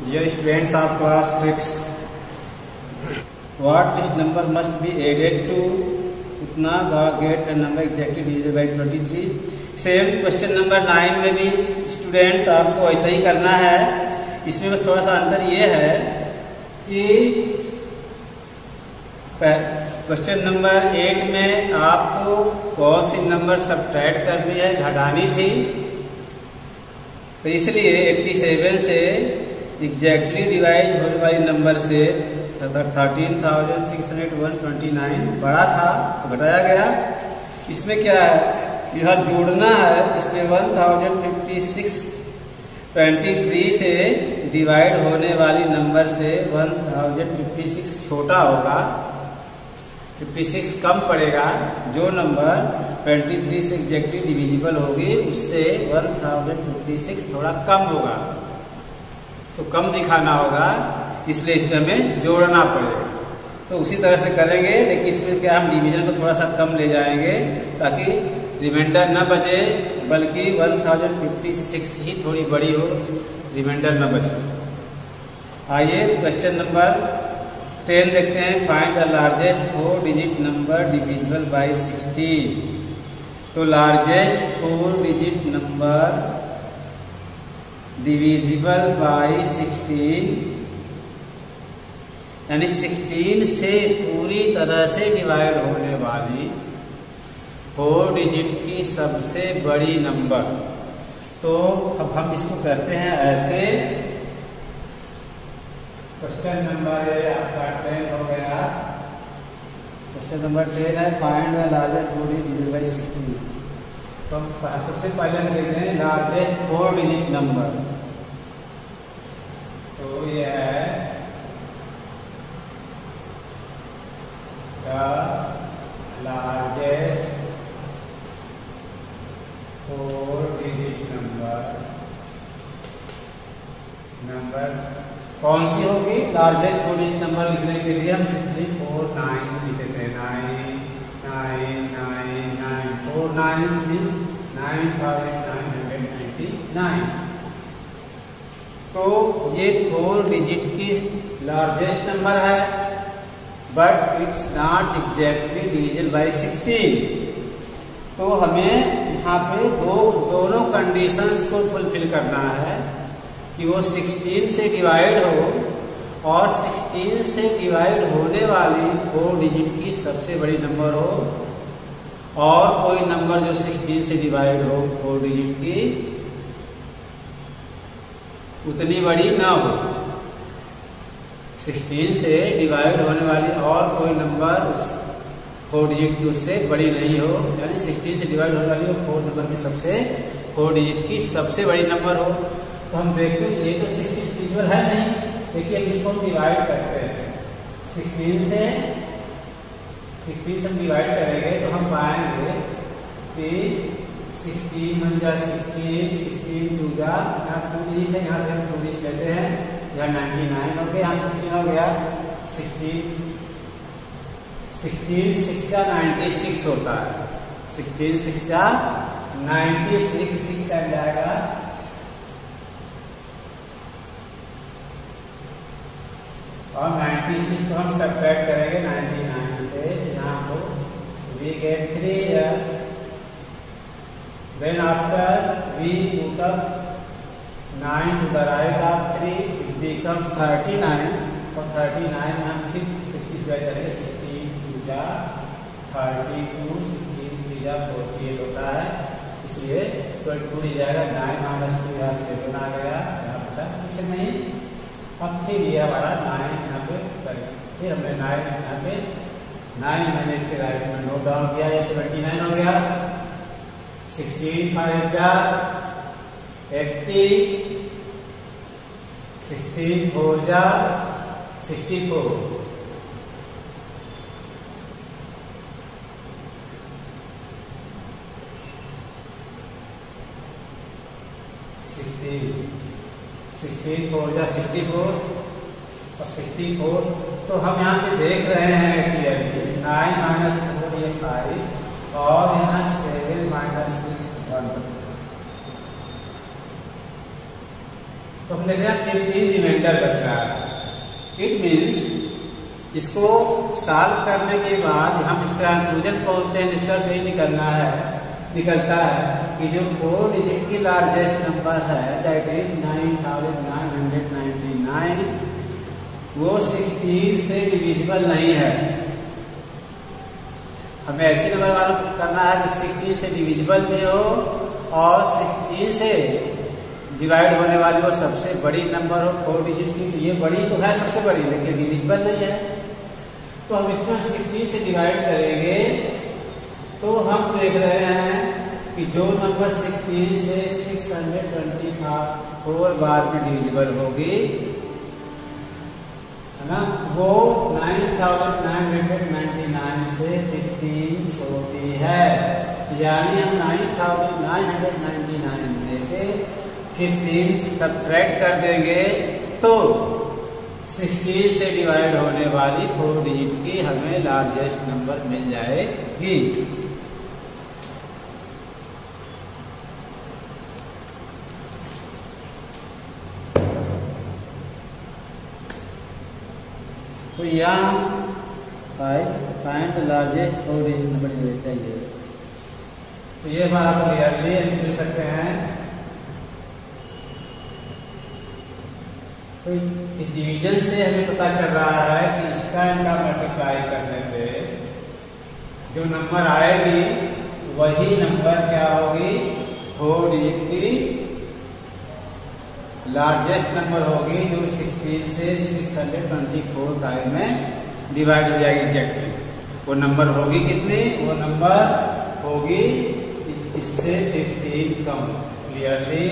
Dear students of class 6, what this number must be added to कितना get a number exactly divided by 23. Same question number 9 में भी students आपको ऐसा ही करना है। इसमें बस थोड़ा सा अंतर ये है कि क्वेश्चन नंबर 8 में आपको कौन सी नंबर सब्ट्रैक्ट करनी है, घटानी थी, तो इसलिए 87 से एग्जैक्टली डिवाइड होने वाली नंबर से 13,601.29 बड़ा था तो घटाया गया। इसमें क्या है, यह जोड़ना है, इसमें 1056.23 से डिवाइड होने वाली नंबर से 1056 छोटा होगा, 56 कम पड़ेगा। जो नंबर 23 से एग्जैक्टली डिविजिबल होगी उससे 1056 थोड़ा कम होगा, तो कम दिखाना होगा, इसलिए इसमें हमें जोड़ना पड़ेगा। तो उसी तरह से करेंगे, लेकिन इसमें क्या हम डिवीजन को थोड़ा सा कम ले जाएंगे ताकि रिमाइंडर न बचे, बल्कि 1056 ही थोड़ी बड़ी हो, रिमाइंडर न बचे। आइए क्वेश्चन नंबर 10 देखते हैं। Find the largest 4 digit number divisible by 16। तो largest 4 digit number divisible by 16 यानी 16 से पूरी तरह से डिवाइड होने वाली 4 डिजिट की सबसे बड़ी नंबर। तो अब हम इसको करते हैं ऐसे। क्वेश्चन नंबर आपका 10 हो गया। क्वेश्चन नंबर 10 है find the largest 4 digit bye 16। तो सबसे पहले हम देखते हैं लार्जेस्ट 4 डिजिट नंबर। तो ये है लार्जेस्ट 4 डिजिट नंबर कौन सी होगी? लार्जेस्ट 4 डिजिट नंबर लिखने के लिए हम सिंपली 49 लिख देते हैं। 9 4 9 मीन्स 9999। तो ये 4 डिजिट की लार्जेस्ट नंबर है, but it's not exactly divisible by 16। तो हमें यहाँ पे दोनों कंडीशंस को फुलफिल करना है कि वो 16 से डिवाइड हो और 16 से डिवाइड होने वाली 4 डिजिट की सबसे बड़ी नंबर हो, और कोई नंबर जो 16 से डिवाइड हो 4 डिजिट की उतनी बड़ी ना हो। 16 से डिवाइड होने वाली और कोई नंबर 4 डिजिट की उससे बड़ी नहीं हो, यानी 16 से डिवाइड होने वाली 4 नंबर की 4 डिजिट की सबसे बड़ी नंबर हो। तो हम देखते हैं ये तो 16 डिजिबल है नहीं, लेकिन अब इसको हम डिवाइड करते हैं। 16 से हम डिवाइड करेंगे तो हम पाएंगे कि 16 1 जा 16, 16 2 जा, यहाँ 2 डिजिट है, यहाँ से हम 2 डिजिट लेते हैं, यहाँ 99 हो गया, यहाँ 16 हो गया। 16 6 का 96 होता है। 16 6 का 96, 6 टाइम जाएगा और 96 को हम सब्ट्रैक्ट करेंगे 99 से। यहाँ को we get 3 here. Then after we put up 9 to the right of 3, it becomes 39, और 39 में हम फिर 60 से करेंगे। 16 2 जा 32, 16 3 जा 48 होता है, इसलिए 22 जाएगा। 9 - 2 यहाँ 7 आ गया, यहाँ पता कुछ नहीं। अब फिर ये हमारा 9 यहाँ पे करेंगे, फिर हमने 9 यहाँ पे 9 मैंने इसके राइट में नोट डाउन किया, ये 79 हो गया। 16 5 जा 80, 16 4 जा 64, 16 4 जा 64 और 64। तो हम यहाँ पे देख रहे हैं क्लियरली 9 - 4 ये 5 और यहाँ 7 - 6 1। तो हम लिख रहे हैं 15 रिमाइंडर बच रहा है। इट मीन्स इसको सॉल्व करने के बाद हम इसका कंक्लूजन पहुंचते हैं, निष्कर्ष यही निकलता है कि जो 4 डिजिट की लार्जेस्ट नंबर है दैट इज 9999, वो 16 से डिविजिबल नहीं है। हमें ऐसी नंबर मालूम करना है कि 16 से डिविजिबल भी हो और 16 से डिवाइड होने वाली वो सबसे बड़ी नंबर हो 4 डिजिट की। ये बड़ी तो है सबसे बड़ी, लेकिन डिविजिबल नहीं है। तो हम इसमें 16 से डिवाइड करेंगे तो हम देख रहे हैं कि जो नंबर 16 से 624 बार में डिविजिबल होगी, है ना, वो 9999 से 15 छोटी है। यानी हम 9999 में से 15 सब्ट्रैक्ट कर देंगे तो 16 से डिवाइड होने वाली 4 डिजिट की हमें लार्जेस्ट नंबर मिल जाएगी। तो यहाँ find the largest 4 digit number चाहिए। तो ये हमारा क्लियरली हम लिख सकते हैं। तो इस डिवीजन से हमें पता चल रहा है कि इसका इनका मल्टीप्लाई करने पे जो नंबर आएगी वही नंबर क्या होगी, 4 डिजिट की लार्जेस्ट नंबर होगी, जो 16 से 624 टाइम में डिवाइड हो जाएगी एग्जैक्टली। वो नंबर होगी कितनी, वो नंबर होगी इससे 15 कम। Clearly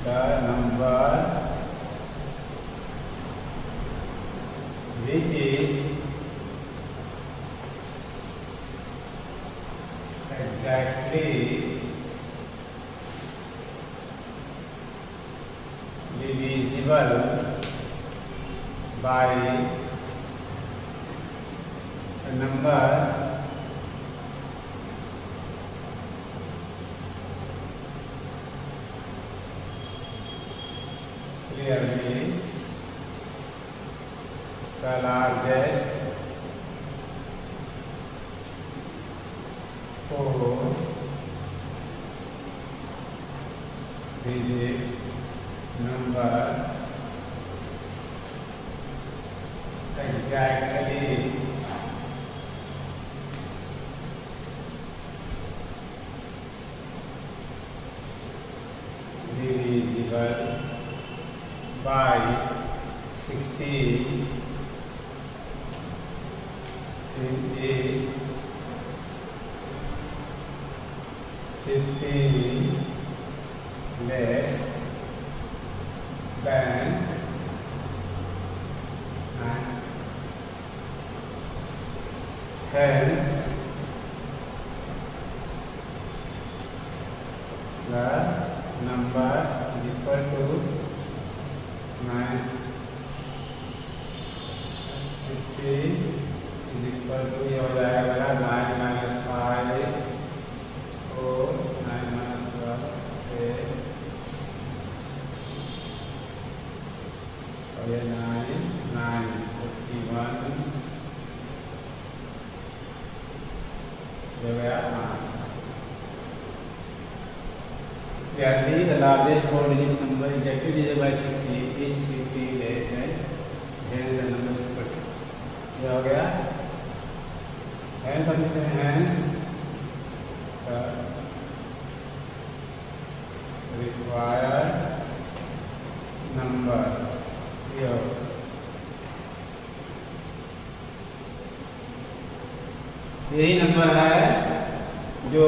the number which is exactly divisible by a number clearly the largest 4 digit number exactly divisible by 16 is 15 less than and hence the number is equal to 950 is equal to ये हो जाएगा 9 minus 5 4 9 minus 12 8 और ये 9 9 41 ये गया 5। Clearly, the largest 4 digit number exactly divided by 16 is 50 less than hence the number is equal to। ये हो गया। Hence हम लिखते हैं hence the required number ये हो। यही नंबर है जो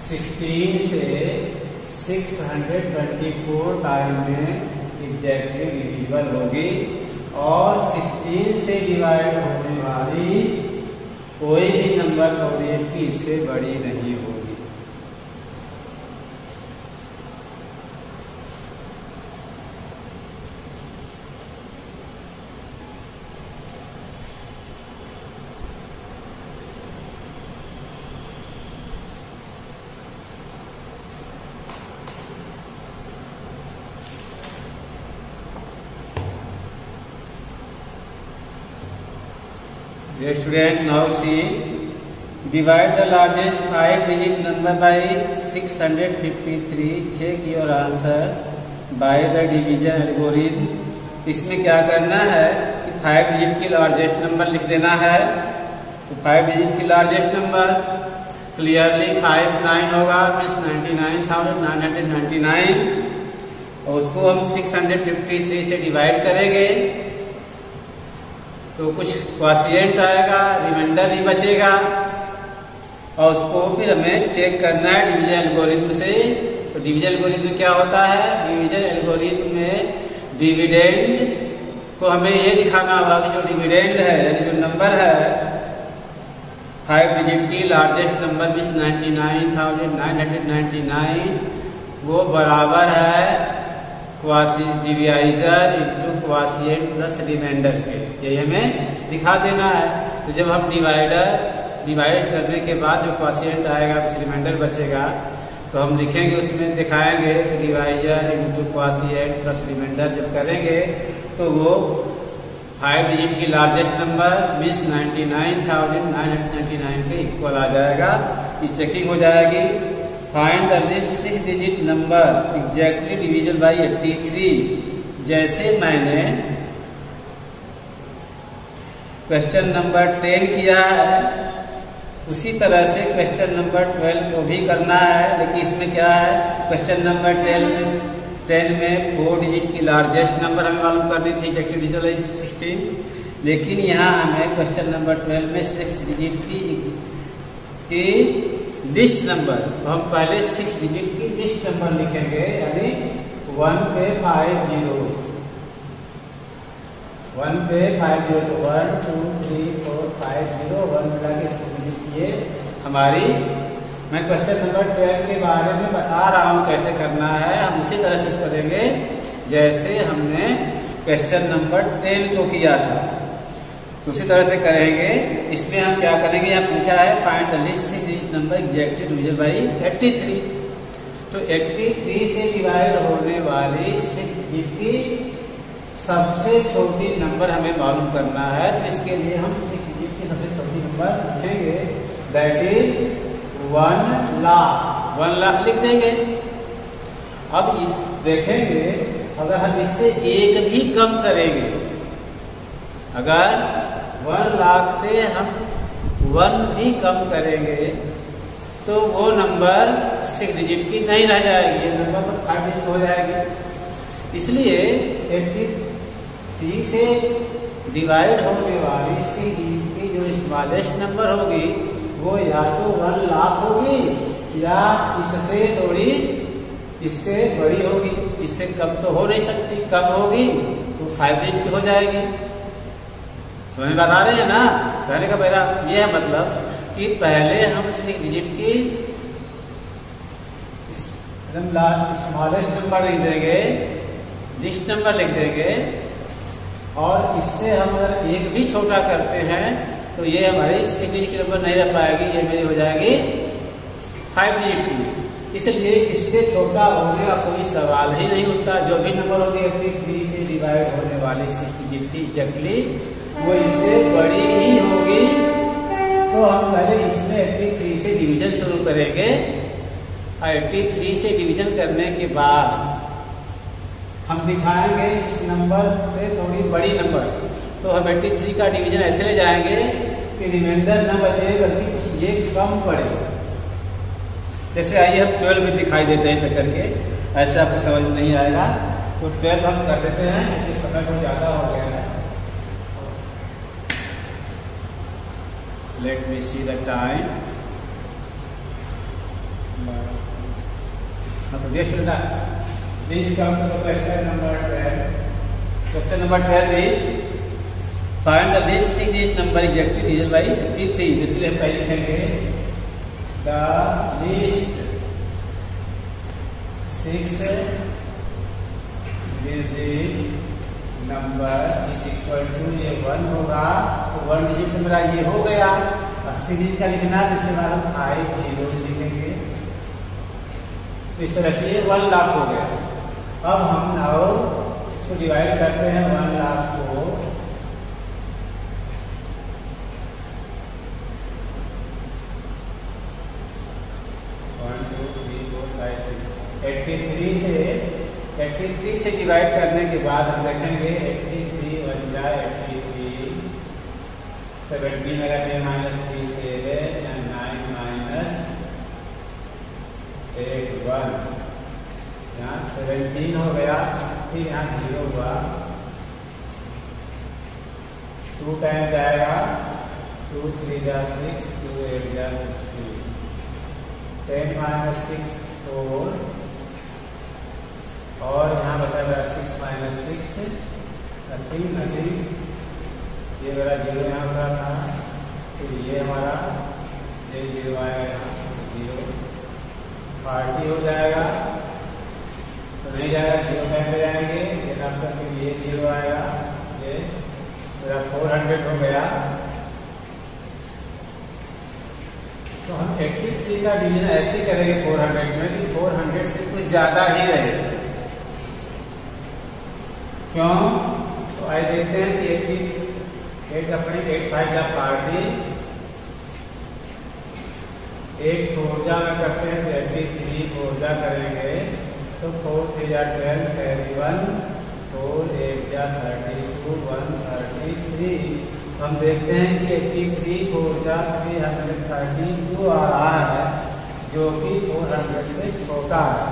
16 से 624 टाइम में एग्जैक्टली डिविजिबल होगी और 16 से डिवाइड होने वाली कोई भी नंबर प्रोबेबिलिटी इससे बड़ी नहीं होगी। Dear students, now see, divide the largest 5-digit number by 653. Check your answer by the division algorithm. इसमें क्या करना है कि 5 डिजिट की लार्जेस्ट नंबर लिख देना है। तो 5 डिजिट की लार्जेस्ट नंबर क्लियरली 59 होगा, मीन्स 99,999, और उसको हम 653 से डिवाइड करेंगे तो कुछ क्वोशिएंट आएगा, रिमाइंडर ही बचेगा, और उसको फिर हमें चेक करना है डिवीजन एल्गोरिथम से। तो डिवीजन एल्गोरिथम में क्या होता है, डिवीजन एल्गोरिथम में डिविडेंड को हमें ये दिखाना होगा कि जो डिविडेंड है यानी जो नंबर है 5 डिजिट की लार्जेस्ट नंबर मीन्स 99,999, वो बराबर है divisor into quotient plus remainder के। यही हमें दिखा देना है। तो जब हम डिवाइड करने के बाद जो क्वोशिएंट आएगा, कुछ रिमाइंडर बचेगा, तो हम लिखेंगे उसमें दिखाएंगे divisor into quotient plus remainder. जब करेंगे तो वो 5 डिजिट की लार्जेस्ट नंबर मीन्स 99,999 के इक्वल आ जाएगा। ये चेकिंग हो जाएगी। Find the list 6 digit number exactly division by 83। जैसे मैंने क्वेश्चन नंबर 10 किया है उसी तरह से क्वेश्चन नंबर 12 को भी करना है। लेकिन इसमें क्या है, क्वेश्चन नंबर 10 में 4 डिजिट की लार्जेस्ट नंबर हमें मालूम करनी थी, एग्जैक्टली डिविजन बाई 16। लेकिन यहाँ हमें क्वेश्चन नंबर 12 में 6 डिजिट की लिस्ट नंबर, तो हम पहले 6 डिजिट की लिस्ट नंबर लिखेंगे, यानी 1 पे 5 zeros, 1 पे 5 0, 1 2 3 4 5 0, 1 मिला के 6 डिजिट ये हमारी। मैं क्वेश्चन नंबर 12 के बारे में बता रहा हूँ कैसे करना है। हम उसी तरह से करेंगे जैसे हमने क्वेश्चन नंबर 10 को किया था, तो उसी तरह से करेंगे। इसमें हम क्या करेंगे, यहाँ पूछा है find the list 6 digit number exactly division by 83। तो 83 से डिवाइड होने वाली 6 डिजिट की सबसे छोटी नंबर हमें मालूम करना है। तो इसके लिए हम 6 डिजिट की सबसे छोटी नंबर लिखेंगे, दैट इज 1 लाख। 1 लाख लिख देंगे। अब देखेंगे अगर हम इससे एक भी कम करेंगे, अगर 1 लाख से हम 1 भी कम करेंगे तो वो नंबर 6 डिजिट की नहीं रह जाएगी, ये नंबर 5 डिजिट हो जाएगी। इसलिए 83 से डिवाइड होने वाली 6 डिजिट की जो स्मॉलेस्ट नंबर होगी वो या तो 1 लाख होगी या इससे थोड़ी इससे बड़ी होगी। इससे कम तो हो नहीं सकती, कम होगी तो 5 डिजिट की हो जाएगी। समझ में बता रहे हैं ना। कहने का मेरा ये है मतलब कि पहले हम 6 डिजिट की स्मॉलेस्ट नंबर लिख देंगे, लिस्ट नंबर लिख देंगे, और इससे हम अगर एक भी छोटा करते हैं तो ये हमारी 6 डिजिट की नंबर नहीं रह पाएगी, ये मेरी हो जाएगी 5 डिजिट की। इसलिए इससे छोटा होने का कोई सवाल ही नहीं उठता। जो भी नंबर होगी 83 से डिवाइड होने वाली 6 डिजिट की एग्जैक्टली वो इससे बड़ी ही होगी। तो हम पहले इसमें 83 से डिवीजन शुरू करेंगे। 83 से डिवीजन करने के बाद हम दिखाएंगे इस नंबर से थोड़ी बड़ी नंबर। तो हम 83 का डिवीजन ऐसे ले जाएंगे कि रिमाइंडर न बचे बल्कि कुछ ये कम पड़े। जैसे आइए हम 12 में दिखाई देते हैं करके, ऐसे आपको समझ में नहीं आएगा। तो 12 हम कर देते हैं, इस समय को ज़्यादा हो गया है। Let me see the time. तो dear student, please come to the question number 12. Question number 12 is find the least 6 digit number exactly division by 83। इसके लिए हम पहले लिखेंगे the least 6 digit number is equal to, ये 1 होगा तो 1 digit मेरा ये हो गया। 80 डिजिट का लिखना है, जिसके बाद हम 5 0 लिखेंगे। तो इस तरह से ये 1 लाख हो गया। अब हम नाउ इसको डिवाइड करते हैं 1 लाख को 83 से डिवाइड करने के बाद हम देखेंगे 83 1 जा 83, 17 मेरा 10 माइनस 3 से 9 माइनस 8 1, यहाँ 17 हो गया, फिर यहाँ 0 हुआ, 2 टाइम जाएगा, 2 3 जा 6, 2 8 जा 16, 10 माइनस 6 4, और यहाँ बचा मेरा 6 माइनस 6 13, ये मेरा 0 यहाँ पर था, फिर ये हमारा ये 0 आएगा, यहाँ 0 40 हो जाएगा, तो नहीं जाएगा, 0 टाइम पे जाएंगे, फिर आपका फिर ये 0 आएगा, ये मेरा 400 हो गया। तो हम 83 का डिवीजन ऐसे करेंगे 400 में कि 400 से कुछ ज्यादा ही रहे। क्यों? तो आइए देखते हैं कि 8 अपने 8 5 जा 40, 8 4 में करते हैं तो 83 4 करेंगे तो 4 3 जा 12 31, 4 8 जा 32 133। हम देखते हैं कि 83 4 जा 332 आ रहा है, जो कि 400 से छोटा है।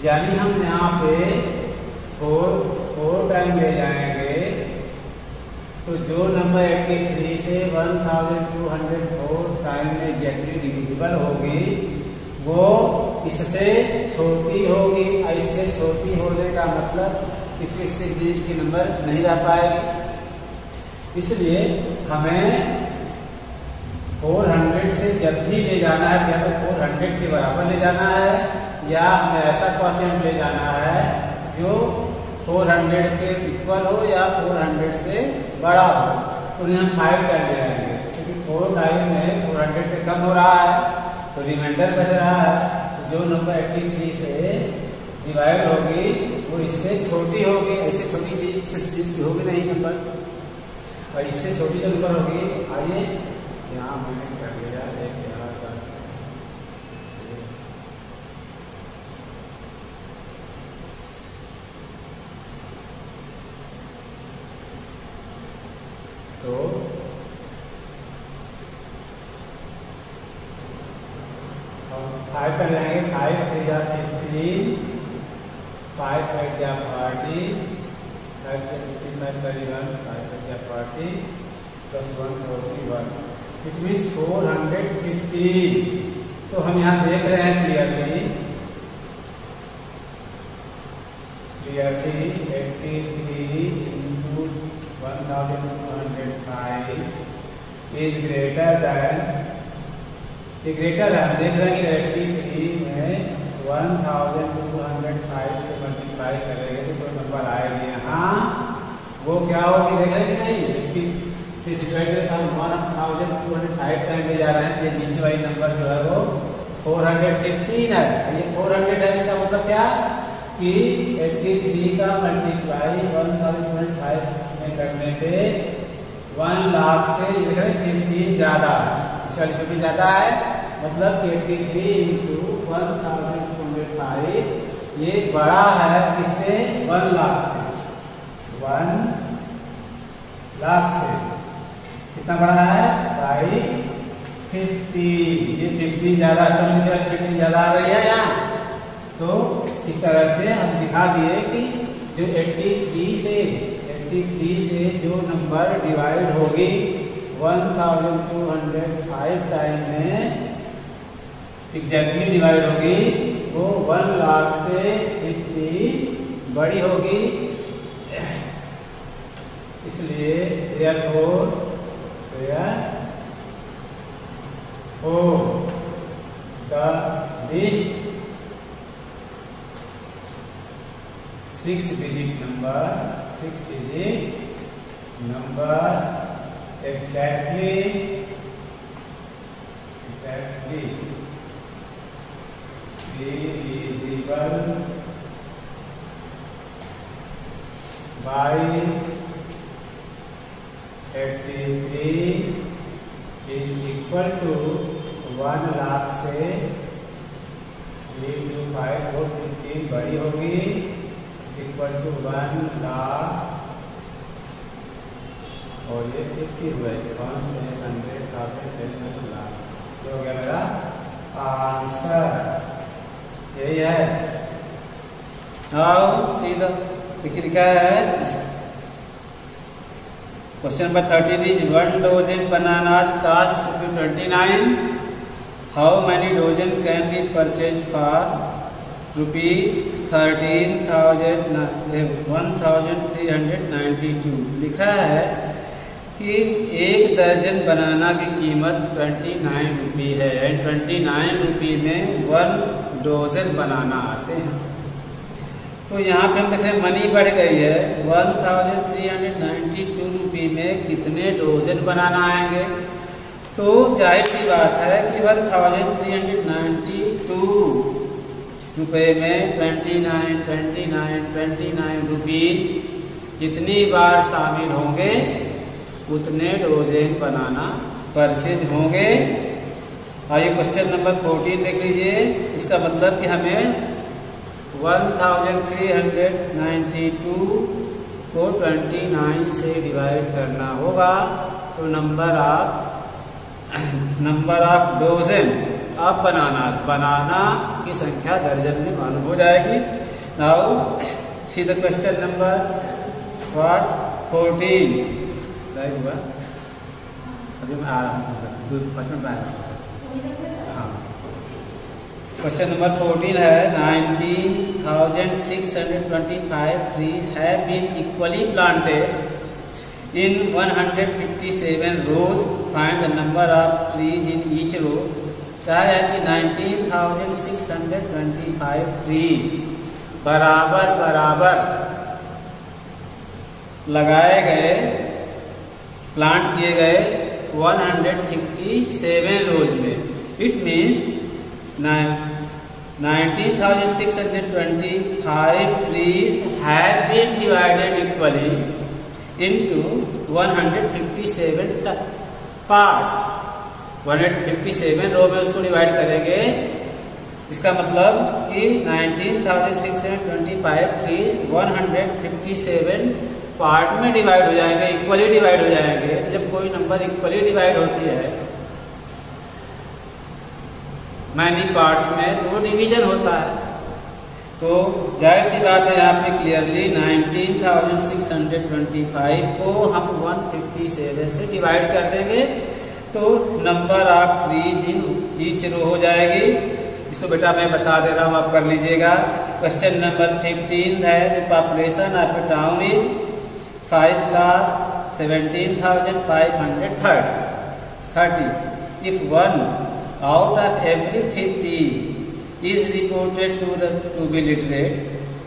यानी हम यहाँ पे 4 टाइम ले जाएंगे तो जो नंबर 83 से 1204 टाइम में एग्जैक्टली डिविजिबल होगी वो इससे छोटी होगी। इससे छोटी होने का मतलब कि फिर 6 डिजिट की नंबर नहीं रह पाएगी। इसलिए हमें 400 से जब भी ले जाना है, या तो 400 के बराबर ले जाना है, या हमें ऐसा क्वेश्चन ले जाना है जो 400 के इक्वल हो या 400 से बड़ा हो। तो हम 5 टाइम ले आएंगे, क्योंकि 4 टाइम में 400 से कम हो रहा है तो रिमाइंडर बच रहा है। तो जो नंबर 83 से डिवाइड होगी वो इससे छोटी होगी। इससे छोटी चीज 6 डिजिट की होगी नहीं नंबर, और इससे छोटी जो नंबर होगी, आइए यहाँ मैंने कर लिया एक यहाँ का, तो 5 कर जाएंगे, 5 3 जा 15, 5 5 जा 40, 5 से 55 31, 5 5 जा 40 प्लस 1 41, इट मीन्स 450। तो हम यहाँ देख रहे हैं clearly 83 into 1205 is greater than, ये ग्रेटर है। हम देख रहे हैं कि 83 में 1205 से मल्टीप्लाई करेंगे तो कोई नंबर आएगी यहाँ, वो क्या होगी देख रहे हैं कि नहीं। 83 से हम 1205 टाइम ले जा रहे हैं, ये नीचे वाली नंबर जो है वो 415 है। ये 400 है, इसका मतलब क्या कि 83 का मल्टीप्लाई 1005 में करने पे 1 लाख से 15 ज्यादा है, इसका 15 ज्यादा है, मतलब 83 into 1205 ये बड़ा है किससे, 1 लाख से। 1 लाख से कितना बड़ा है, बाई 50। ये 50 ज्यादा, 50 ज्यादा आ रही है यहाँ। तो इस तरह से हम दिखा दिए कि जो 83 से जो नंबर डिवाइड होगी 1205 टाइम में एग्जैक्टली डिवाइड होगी, वो 1 लाख से 50 बड़ी होगी। इसलिए therefore the list 6-digit number exactly divisible by 83 is equal to 1 lakh से 3 to 5 और 15 बड़ी होगी इक्वल टू 1 लाख और ये 50 हुए 100,000 लाख जो हो गया मेरा आंसर यही है। आओ सीधा लिखा है question number 13 is 1 dozen bananas cost ₹29. How many dozen can be purchased for ₹1392? लिखा है कि 1 दर्जन बनाना की कीमत 29 रुपये है। 29 रुपये में 1 डोजन बनाना आते हैं। तो यहाँ पे हम देख रहे हैं मनी बढ़ गई है। 1392 रुपये में कितने डोजन बनाना आएंगे? तो जाहिर सी बात है कि 1392 रुपये में 29 रुपीज जितनी बार शामिल होंगे उतने डोजन बनाना परचेज होंगे। आइए क्वेश्चन नंबर 14 देख लीजिए। इसका मतलब कि हमें 1392 को 29 से डिवाइड करना होगा। तो नंबर ऑफ डोजन ऑफ बनाना की संख्या दर्जन में मालूम हो जाएगी। Now see the question number 14 हुआ अभी मैं आ रहा हूँ हाँ। क्वेश्चन नंबर 14 है 19,625 trees have been equally planted in 157 rows. Find the number of trees in each row. क्या है कि 19,625 trees बराबर लगाए गए प्लांट किए गए 157 रोज में। It means 19,625 trees have been divided equally into 157 part. 157 रो में उसको डिवाइड करेंगे। इसका मतलब कि 19,625 ट्रीज 157 पार्ट में डिवाइड हो जाएंगे, इक्वली डिवाइड हो जाएंगे। जब कोई नंबर इक्वली डिवाइड होती है मैनी पार्ट्स में तो वो डिवीजन होता है। तो जाहिर सी बात है यहाँ पे क्लियरली 19,625 को हम 157 से डिवाइड कर देंगे तो number of trees in each row हो जाएगी। इसको बेटा मैं बता दे रहा हूँ, आप कर लीजिएगा। क्वेश्चन नंबर 15 है the population of A town is 5,17,530. If 1 out of every 50 is reported to be literate,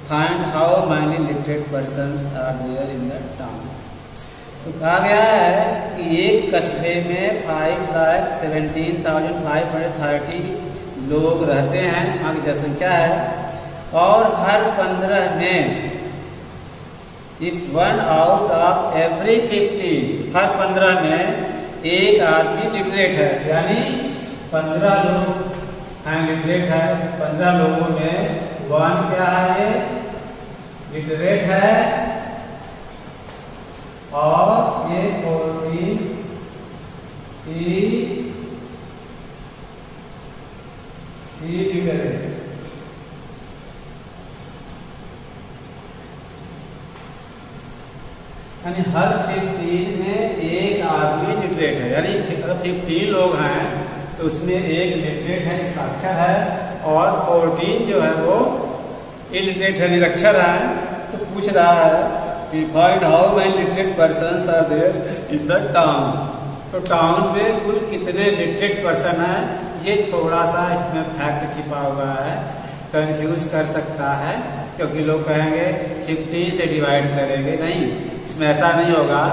find how many literate persons are there in the town. तो कहा गया है कि एक कस्बे में 5,17,530 लोग रहते हैं, वहाँ की जनसंख्या है। और हर 15 में इफ 1 आउट ऑफ एवरी 50 हर 15 में एक आदमी लिटरेट है, यानी 15 लोग हैं लिटरेट है। 15 लोगों में 1 क्या है, ये लिटरेट है और ये 40 लिटरेट। यानी हर 15 में एक आदमी लिटरेट है। यानी अगर 15 लोग हैं तो उसमें एक लिटरेट है, एक साक्षर है, और 14 जो है वो इलिटरेट है, निरक्षर है। तो पूछ रहा है find how many literate persons are there in the town. तो टाउन में कुल कितने लिटरेट पर्सन है, ये थोड़ा सा इसमें फैक्ट छिपा हुआ है, कंफ्यूज कर सकता है, क्योंकि लोग कहेंगे 50 से डिवाइड करेंगे। नहीं, इसमें ऐसा नहीं होगा।